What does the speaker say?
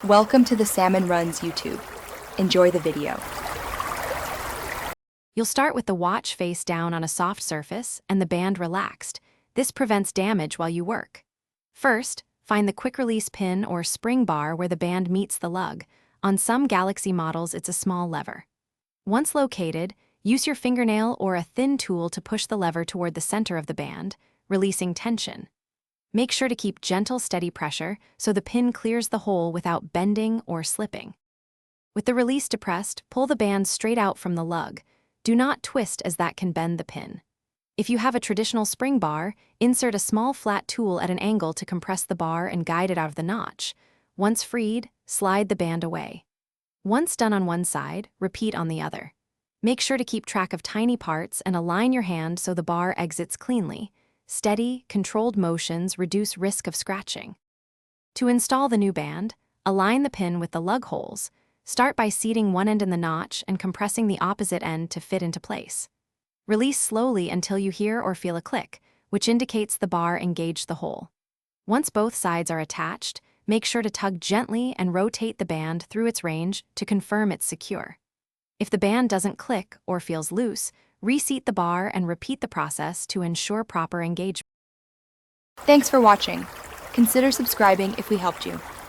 Welcome to the Salmon Runs YouTube. Enjoy the video. You'll start with the watch face down on a soft surface and the band relaxed. This prevents damage while you work. First, find the quick-release pin or spring bar where the band meets the lug. On some Galaxy models, it's a small lever. Once located, use your fingernail or a thin tool to push the lever toward the center of the band, releasing tension. Make sure to keep gentle, steady pressure so the pin clears the hole without bending or slipping. With the release depressed, pull the band straight out from the lug. Do not twist as that can bend the pin. If you have a traditional spring bar, insert a small flat tool at an angle to compress the bar and guide it out of the notch. Once freed, slide the band away. Once done on one side, repeat on the other. Make sure to keep track of tiny parts and align your hand so the bar exits cleanly. Steady, controlled motions reduce risk of scratching. To install the new band, align the pin with the lug holes. Start by seating one end in the notch and compressing the opposite end to fit into place. Release slowly until you hear or feel a click, which indicates the bar engaged the hole. Once both sides are attached, make sure to tug gently and rotate the band through its range to confirm it's secure. If the band doesn't click or feels loose, reseat the bar and repeat the process to ensure proper engagement. Thanks for watching. Consider subscribing if we helped you.